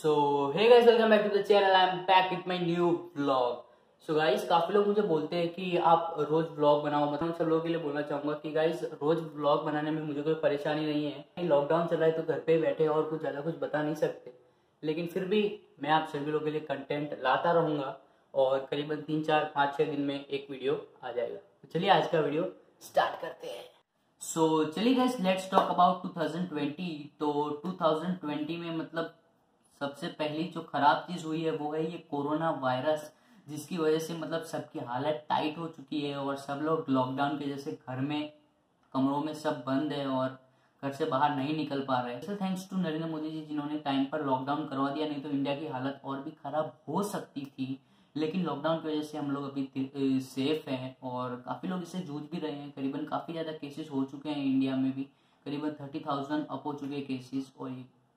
So hey guys, welcome back to the channel. I am back with my new vlog. So guys, काफी लोग मुझे बोलते हैं कि आप रोज व्लॉग बनाओ। मतलब सब लोगों के लिए बोलना चाहूंगा कि गाइस, रोज व्लॉग बनाने में मुझे कोई परेशानी नहीं है। लॉकडाउन चल रहा है तो घर पे बैठे और कुछ ज्यादा कुछ बता नहीं सकते, लेकिन फिर भी मैं आप सभी लोगों के लिए कंटेंट लाता रहूंगा और करीबन 3 4 5 6 दिन में एक वीडियो आ जाएगा। तो चलिए आज का वीडियो स्टार्ट करते हैं। सो चलिए गाइस, लेट्स टॉक अबाउट 2020। तो 2020 में मतलब सबसे पहली जो खराब चीज हुई है वो है ये कोरोना वायरस, जिसकी वजह से मतलब सबकी हालत टाइट हो चुकी है और सब लोग लॉकडाउन के जैसे घर में कमरों में सब बंद है और घर से बाहर नहीं निकल पा रहे हैं। थैंक्स टू नरेंद्र मोदी जी, जिन्होंने टाइम पर लॉकडाउन करवा दिया, नहीं तो इंडिया की हालत और भी खराब हो सकती थी। लेकिन लॉकडाउन की वजह से हम लोग अभी सेफ हैं और काफी लोग इससे जूझ भी रहे हैं। करीबन काफी ज्यादा केसेस हो चुके हैं इंडिया में भी, करीबन 30,000 अप हो चुके हैं केसेस, और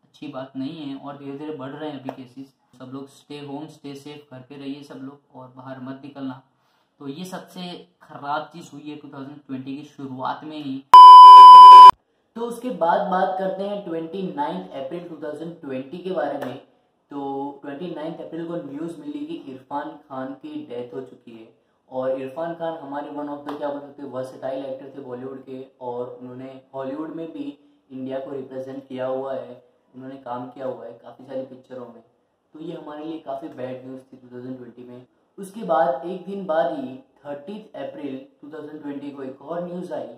अच्छी बात नहीं है और धीरे धीरे बढ़ रहे हैं अभी केसेस। सब लोग स्टे होम, स्टे सेफ, घर पे रहिए सब लोग और बाहर मत निकलना। तो ये सबसे खराब चीज हुई है 2020 की शुरुआत में ही। तो उसके बाद बात करते हैं 29 अप्रैल 2020 के बारे में। तो 29 अप्रैल को न्यूज मिली कि इरफान खान की डेथ हो चुकी है। और इरफान खान हमारे वन ऑफ द क्या बोल सकते हैं वर्सेटाइल एक्टर थे बॉलीवुड के, और उन्होंने हॉलीवुड में भी इंडिया को रिप्रेजेंट किया हुआ है। उन्होंने काम किया हुआ है काफ़ी सारी पिक्चरों में। तो ये हमारे लिए काफ़ी बैड न्यूज़ थी 2020 में। उसके बाद एक दिन बाद ही 30 अप्रैल 2020 को एक और न्यूज़ आई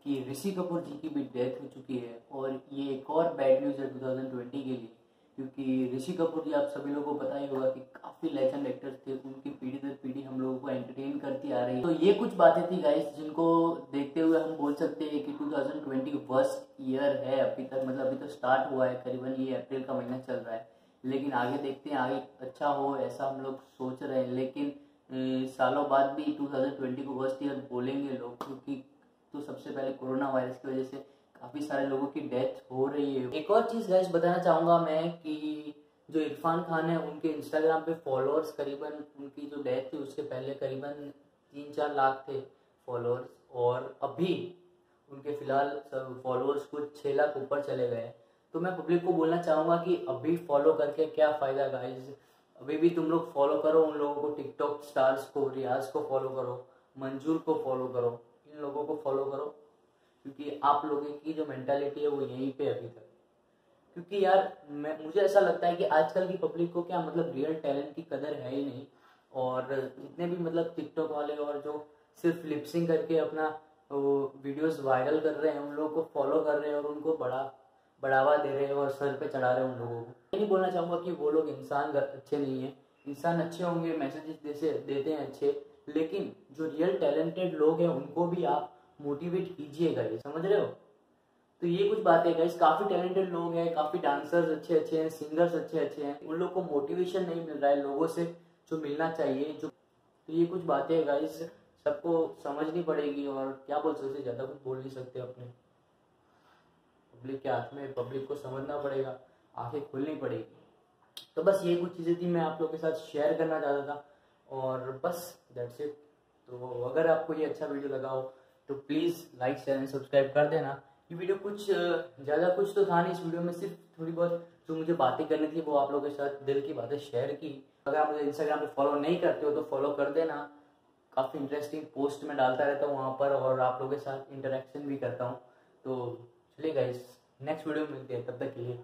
कि ऋषि कपूर जी की भी डेथ हो चुकी है। और ये एक और बैड न्यूज़ है 2020 के लिए, क्योंकि ऋषि कपूर जी आप सभी लोगों को पता ही होगा कि काफ़ी लेजेंड एक्टर्स थे। उनकी पीढ़ी दर पीढ़ी हम लोगों को एंटरटेन करती आ रही है। तो ये कुछ बातें थी गाइस, जिनको देखते हुए हम बोल सकते हैं कि 2020 वर्स्ट ईयर है अभी तक। मतलब अभी तो स्टार्ट हुआ है, करीबन ये अप्रैल का महीना चल रहा है, लेकिन आगे देखते हैं आगे अच्छा हो, ऐसा हम लोग सोच रहे हैं। लेकिन सालों बाद भी 2020 को वर्स्ट ईयर बोलेंगे लोग, क्योंकि तो सबसे पहले कोरोना वायरस की वजह से काफी सारे लोगों की डेथ हो रही है। एक और चीज गाइस बताना चाहूंगा मैं कि जो इरफान खान है, उनके इंस्टाग्राम पे फॉलोअर्स करीबन, उनकी जो डेथ थी उसके पहले करीबन 3 4 लाख थे फॉलोअर्स, और अभी उनके फिलहाल फॉलोअर्स कुछ 6 लाख ऊपर चले गए। तो मैं पब्लिक को बोलना चाहूंगा कि अभी फॉलो करके क्या फायदा गाइस। अभी भी तुम लोग फॉलो करो उन लोगों को, टिकटॉक स्टार्स को, रियाज को फॉलो करो, मंजूर को फॉलो करो, इन लोगों को फॉलो करो, क्योंकि आप लोगों की जो मेंटालिटी है वो यहीं पे अभी तक। क्योंकि यार मुझे ऐसा लगता है कि आजकल की पब्लिक को क्या मतलब रियल टैलेंट की कदर है ही नहीं। और जितने भी मतलब टिकटॉक वाले और जो सिर्फ लिपसिंग करके अपना वीडियोस वायरल कर रहे हैं, उन लोगों को फॉलो कर रहे हैं और उनको बढ़ावा दे रहे हैं और सर पे चढ़ा रहे हैं उन लोगों को। मैं नहीं बोलना चाहूँगा कि वो लोग इंसान अच्छे नहीं है, इंसान अच्छे होंगे, मैसेजेस देते हैं अच्छे, लेकिन जो रियल टैलेंटेड लोग हैं उनको भी आप मोटिवेट कीजिएगा, ये समझ रहे हो। तो ये कुछ बातें गाइस, काफी टैलेंटेड लोग हैं, काफी डांसर्स अच्छे अच्छे हैं, सिंगर्स अच्छे अच्छे हैं, उन लोग को मोटिवेशन नहीं मिल रहा है लोगों से जो मिलना चाहिए। जो तो ये कुछ बातें गाइस सबको समझनी पड़ेगी, और क्या बोल सकते, ज्यादा कुछ बोल नहीं सकते अपने पब्लिक के हाथ में। पब्लिक को समझना पड़ेगा, आंखें खोलनी पड़ेगी। तो बस ये कुछ चीजें थी मैं आप लोगों के साथ शेयर करना चाहता था, और बस दैट्स इट। तो अगर आपको ये अच्छा वीडियो लगा हो तो please like share and subscribe कर देना। ये वीडियो कुछ ज़्यादा कुछ तो था नहीं इस वीडियो में, सिर्फ थोड़ी बहुत जो मुझे बातें करनी थी वो आप लोगों के साथ दिल की बातें शेयर की। अगर आप मुझे इंस्टाग्राम पे फॉलो नहीं करते हो तो फॉलो कर देना। काफ़ी इंटरेस्टिंग पोस्ट में डालता रहता हूँ वहाँ पर, और आप लोगों के साथ इंटरेक्शन भी करता हूँ। तो चलिए गाइस, नेक्स्ट वीडियो में मिलते हैं, तब तक के लिए